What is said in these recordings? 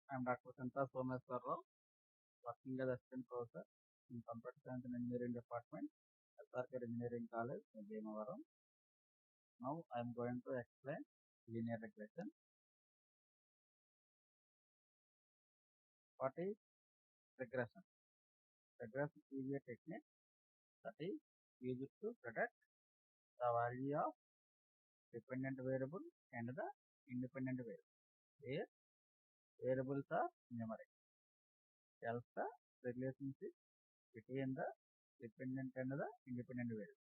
I am Dr. Santa Someswar Rao, working as assistant professor in Computer Science and Engineering Department, SRK Engineering College, Bhimavaram. Now I am going to explain linear regression. What is regression? Regression is a technique that is used to predict the value of dependent variable and the independent variable, where variables are numeric. Tells the relationship between the dependent and the independent variable.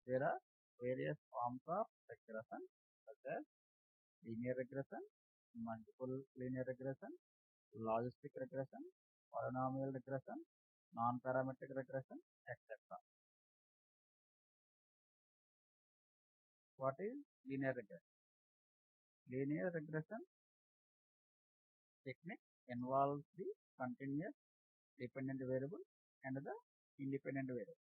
There are various forms of regression such as linear regression, multiple linear regression, logistic regression, polynomial regression, non-parametric regression, etc. What is linear regression? Linear regression technique involves the continuous dependent variable and the independent variable.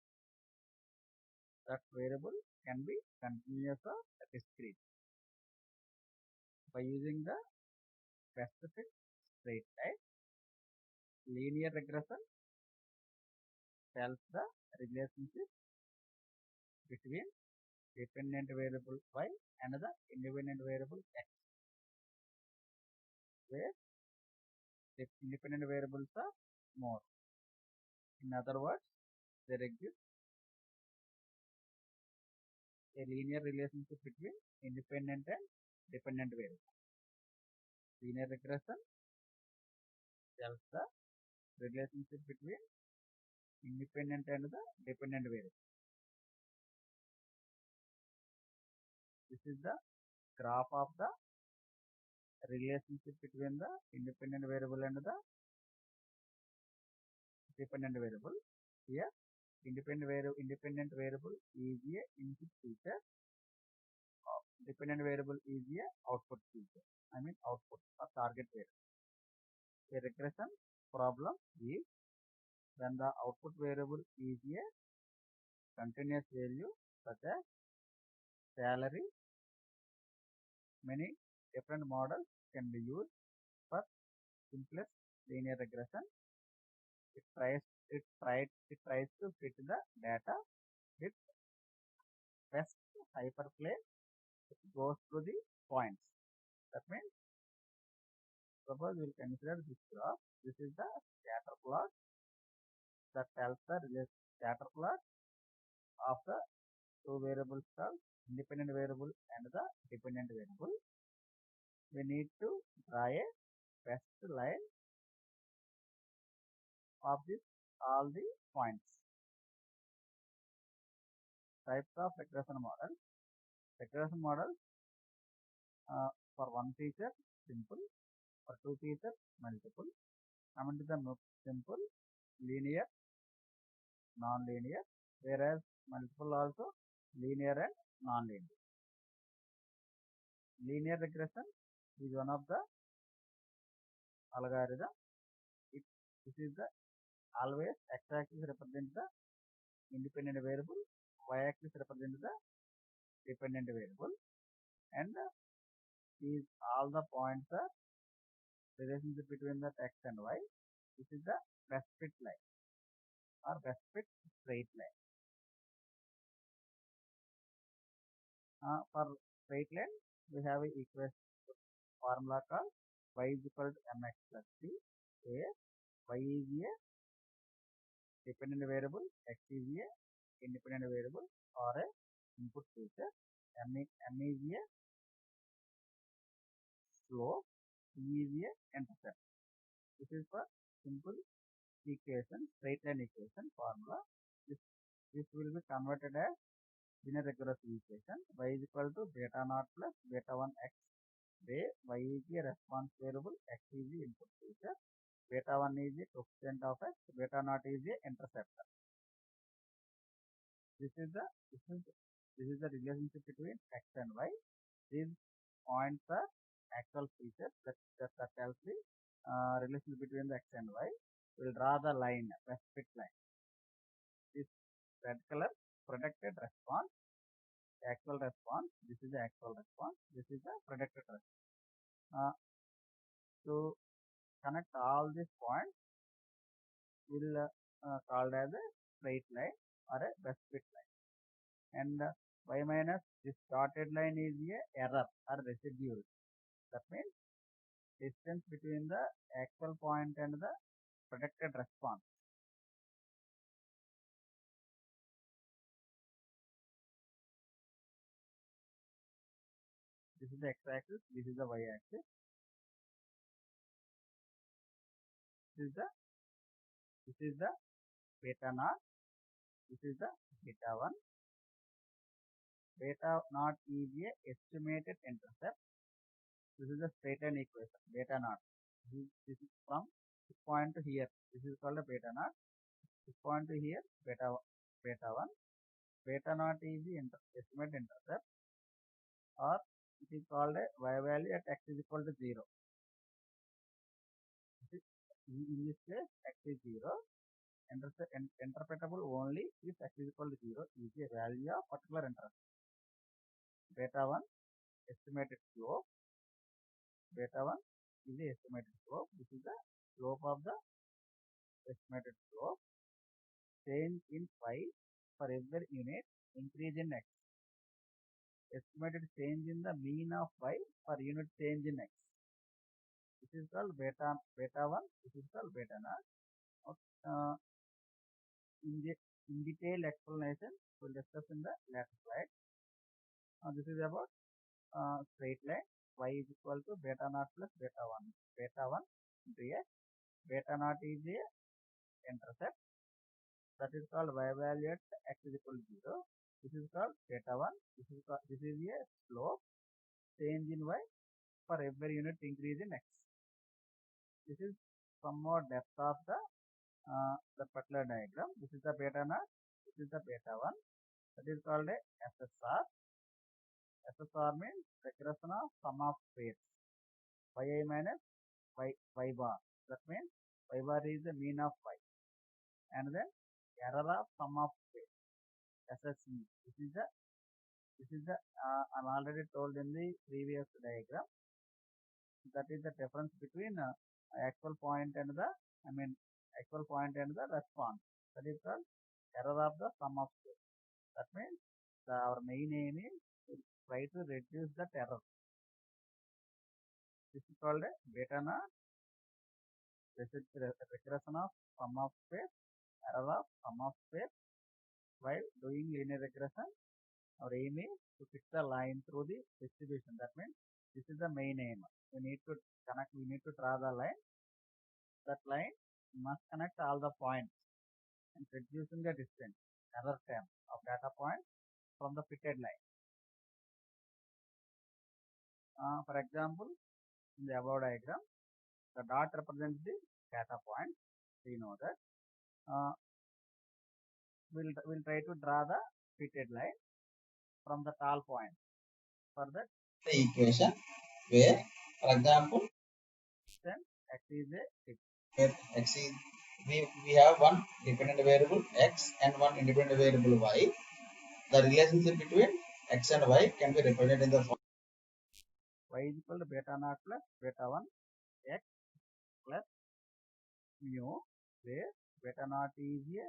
That variable can be continuous or discrete. By using the specific straight line, linear regression tells the relationship between dependent variable y and the independent variable x, where the independent variables are more. In other words, there exists a linear relationship between independent and dependent variables. Linear regression tells the relationship between independent and the dependent variable. This is the graph of the relationship between the independent variable and the dependent variable. Here, independent variable is a input feature. Dependent variable is a output feature. I mean output or target variable. A regression problem is when the output variable is a continuous value such as salary. Many different models can be used for simplest linear regression. It tries to fit the data with best hyperplane. It goes through the points. That means suppose we will consider this graph. This is the scatter plot that tells the scatter plot of the two variables called independent variable and the dependent variable. We need to draw a best line of this all the points. Types of regression model. Regression model for one feature simple, for two features multiple. Coming to the simple, linear, non-linear, whereas multiple also linear and non-linear. Linear regression is one of the algorithm. This is the always x-axis represents the independent variable, y-axis represents the dependent variable, and these all the points are relationship between the x and y. This is the best fit line or best fit straight line. For straight line, we have a equation formula called y is equal to mx plus c, where y is a dependent variable, x is a independent variable or a input feature, m is a slope, c is a intercept. This is for simple equation, straight line equation formula. This will be converted as linear regression equation. Y is equal to beta naught plus beta 1 x, where y is the response variable, x is the input feature, beta 1 is the coefficient of x, beta naught is the interceptor. This is the relationship between x and y. These points are actual features that tells the relationship between the x and y. We will draw the line, best fit line. This red color predicted response, actual response. This is the actual response. This is the predicted response. To connect all these points will called as a straight line or a best fit line. And y minus this dotted line is a error or residue. That means distance between the actual point and the predicted response. This is the x-axis, this is the y-axis. This is the beta naught, this is the beta 1. Beta naught is a estimated intercept. This is the straight line equation, beta naught. This is from this point to here. This is called a beta naught. This point to here, beta 1. Beta naught is the estimated intercept, or it is called a y value at x is equal to 0. In this case, x is 0. Interpretable only if x is equal to 0 is a value of particular intercept. Beta 1 estimated slope. Beta 1 is the estimated slope. This is the slope of the estimated slope. Change in phi for every unit increase in x. Estimated change in the mean of y for unit change in x. This is called beta 1. This is called beta naught. In detail explanation we'll discuss in the later slide. This is about straight line. Y is equal to beta naught plus beta 1. Beta 1 into x. Beta naught is the intercept. That is called y value at x is equal to 0. This is called beta 1. This is a slope change in y for every unit increase in x. This is some more depth of the particular diagram. This is the beta naught. This is the beta 1. That is called a SSR. SSR means regression of sum of squares. Y minus y bar. That means y bar is the mean of y. And then error of sum of squares. SSE. This is the I'm already told in the previous diagram. That is the difference between actual point and the actual point and the response. That is called error of the sum of squares. That means our main aim is to try to reduce that error. This is called a beta naught. This is regression of sum of squares, error of sum of squares. While doing linear regression, our aim is to fix the line through the distribution. That means this is the main aim. We need to draw the line. That line must connect all the points and reducing the distance, error term of data point from the fitted line. For example, in the above diagram, the dot represents the data point. We know that. We'll try to draw the fitted line from the tall point. For that, the equation where, for example, then x is a tip. Where x is we have one dependent variable x and one independent variable y. The relationship between x and y can be represented in the form y is equal to beta naught plus beta 1 x plus mu, where beta naught is a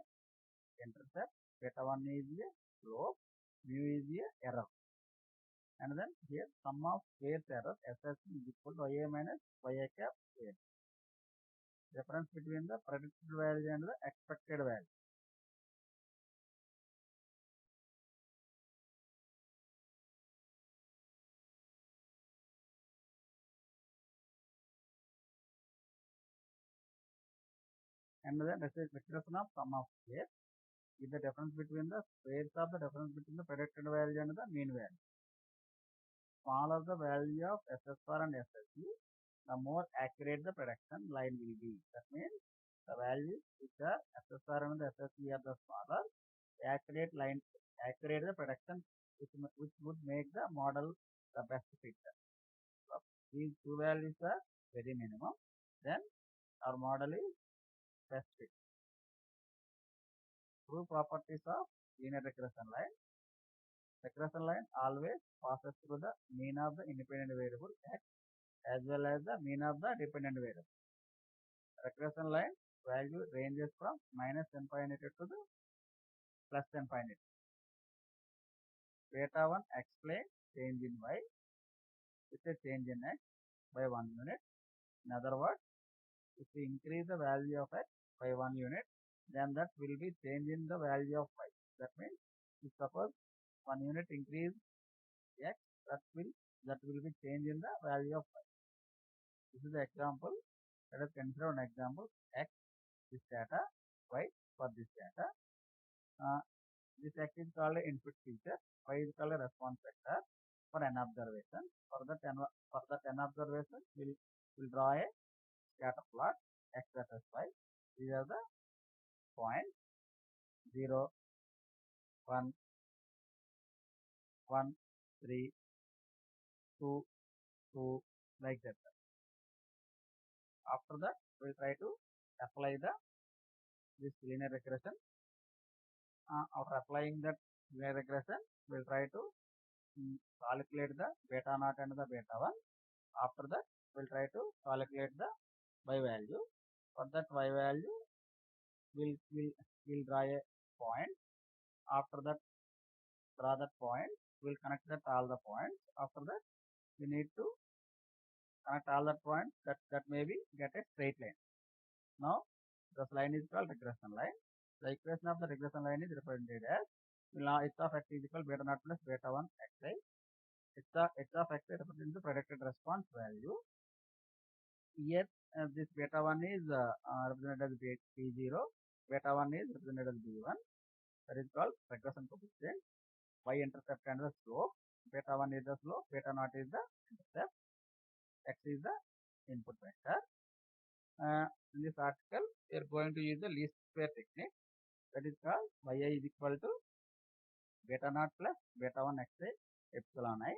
intercept, beta 1 is a slope, mu is a error. And then here sum of squares error SS is equal to y minus y cap square. Difference between the predicted value and the expected value. And then regression of sum of squares is the difference between the squares of the difference between the predicted value and the mean value. Smaller the value of SSR and SSE, the more accurate the prediction line will be. That means the values which are SSR and the SSE are the smaller, accurate the prediction which would make the model the best fit. So these two values are very minimum, then our model is best fit. True properties of linear regression line. Regression line always passes through the mean of the independent variable x as well as the mean of the dependent variable. regression line value ranges from minus infinity to the plus infinity. Beta 1 explains change in y with a change in x by 1 unit. In other words, if we increase the value of x by 1 unit, then that will be change in the value of y. That means, if suppose 1 unit increase x, that will be change in the value of y. This is the example. Let us consider an example. X this data, y for this data. This x is called an input feature, y is called a response vector for an observation. For that n observation, we'll draw a scatter plot x versus y. These are the points 0, 1, 1, 3, 2, 2, like that. After that, we'll try to apply this linear regression. After applying that linear regression, we'll try to calculate the beta naught and the beta 1. After that, we'll try to calculate the y value. For that y value, we'll draw a point. After that, draw that point. We'll connect that all the points. After that, we need to connect all the points that maybe get a straight line. Now, this line is called regression line. The equation of the regression line is represented as h of x is equal beta naught plus beta 1 xi. H of x represents the predicted response value. Here, this beta 1 is represented as b0, beta 1 is represented as b1. That is called regression coefficient. Y-intercept and the slope. Beta 1 is the slope, beta naught is the intercept, x is the input vector. In this article, we are going to use the least square technique. That is called yi is equal to beta naught plus beta 1 xi epsilon I.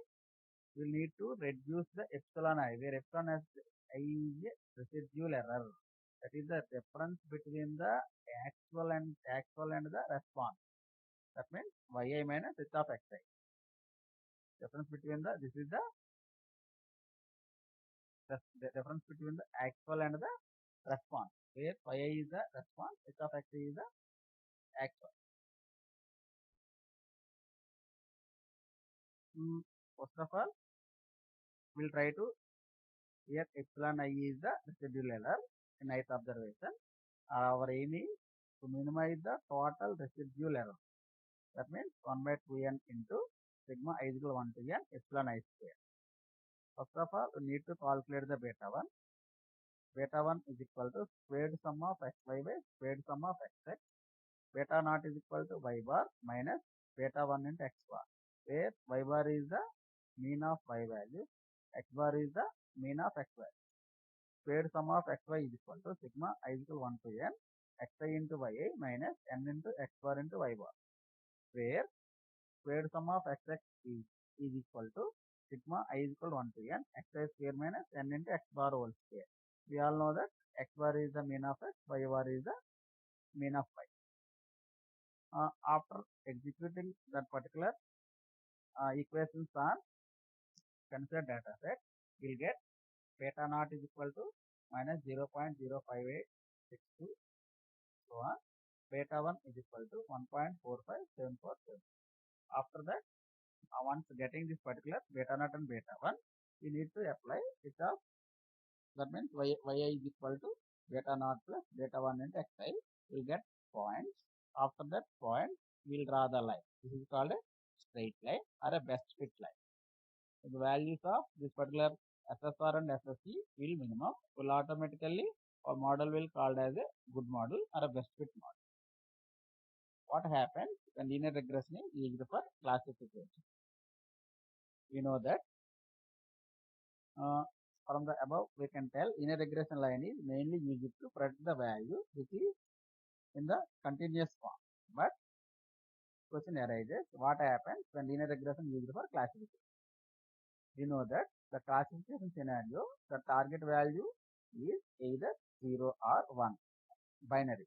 We will need to reduce the epsilon I, where epsilon I is a residual error. That is the difference between the actual and the response. That means yi minus h of xi. Difference between this is the difference between the actual and the response, where yi is the response, h of xi is the actual. First of all, we'll try to, here epsilon I is the residual error in ith observation. Our aim is to minimize the total residual error. That means 1 by 2n into sigma I is equal to 1 to n epsilon I square. First of all, we need to calculate the beta 1. Beta 1 is equal to squared sum of xy by squared sum of xx. Beta naught is equal to y bar minus beta 1 into x bar, where y bar is the mean of y value, x bar is the mean of x value. Squared sum of xy is equal to sigma I is equal to 1 to n xi into yi minus n into x bar into y bar, where squared sum of xx is equal to sigma I is equal to 1 to n xi square minus n into x bar whole square. We all know that x bar is the mean of x, y bar is the mean of y. After executing that particular equations on considered data set, we'll get beta naught is equal to minus 0.05862, so on. Beta 1 is equal to 1.45747. After that, once getting this particular beta naught and beta 1, we need to apply it of, that means yi is equal to beta naught plus beta 1 into xi. We'll get points. After that point, we'll draw the line. This is called a straight line or a best fit line. So the values of this particular SSR and SSE will minimum. Will automatically our model will called as a good model or a best fit model. What happens when linear regression is used for classification? We know that from the above we can tell linear regression line is mainly used to predict the value which is in the continuous form. But question arises, what happens when linear regression is used for classification? We know that the classification scenario, the target value is either 0 or 1, binary.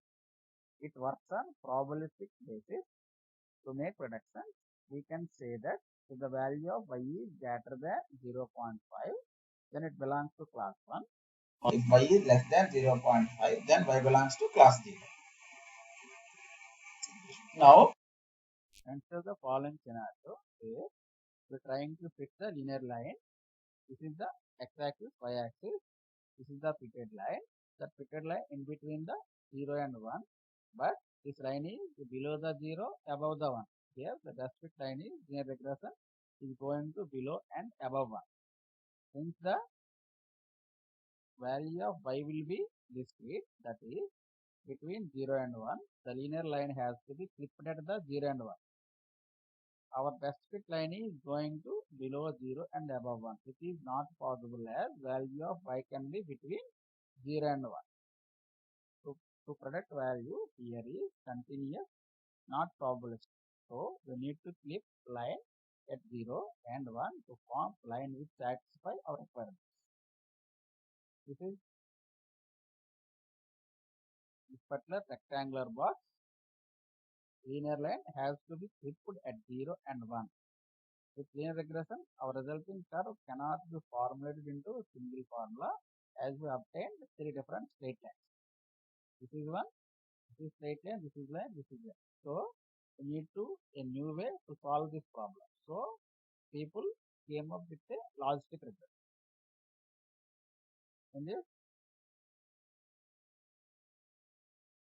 It works on probabilistic basis. To make predictions, we can say that if the value of y is greater than 0.5, then it belongs to class 1. If y is less than 0.5, then y belongs to class 0. Now, consider the following scenario where we're trying to fit the linear line. This is the x-axis, y-axis. This is the fitted line. The fitted line in between the 0 and 1. But this line is below the 0, above the 1. Here the best fit line is linear regression is going to below and above 1. Since the value of y will be discrete, that is between 0 and 1, the linear line has to be clipped at the 0 and 1. Our best fit line is going to below 0 and above 1. It is not possible as value of y can be between 0 and 1. To predict value here is continuous, not probabilistic. So we need to clip line at 0 and 1 to form line which satisfy our requirements. This is this particular rectangular box. Linear line has to be clipped at 0 and 1. With linear regression, our resulting curve cannot be formulated into a single formula as we obtained three different straight lines. This is one, this is straight line, this is line, this is line. So we need a new way to solve this problem. So people came up with a logistic regression. In this,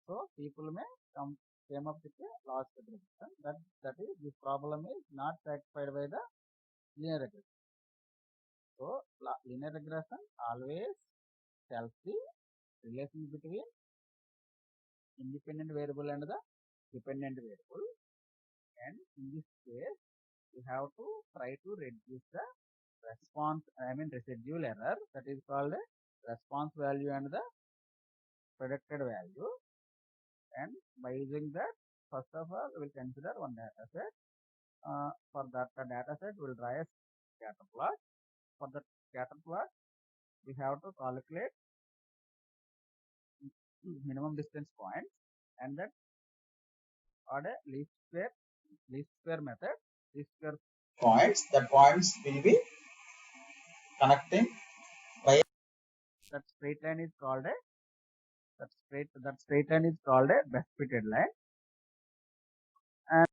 so people came up with a logistic regression. That is, this problem is not satisfied by the linear regression. So linear regression always tells the relation between independent variable and the dependent variable, and in this case we have to try to reduce the residual error, that is called a response value and the predicted value. And by using that, first of all we will consider one data set. For that data set we will draw a scatter plot. For the scatter plot we have to calculate minimum distance points, and that or a least square method. Least square points, the points will be connecting by that straight line is called a that straight line is called a best fitted line. And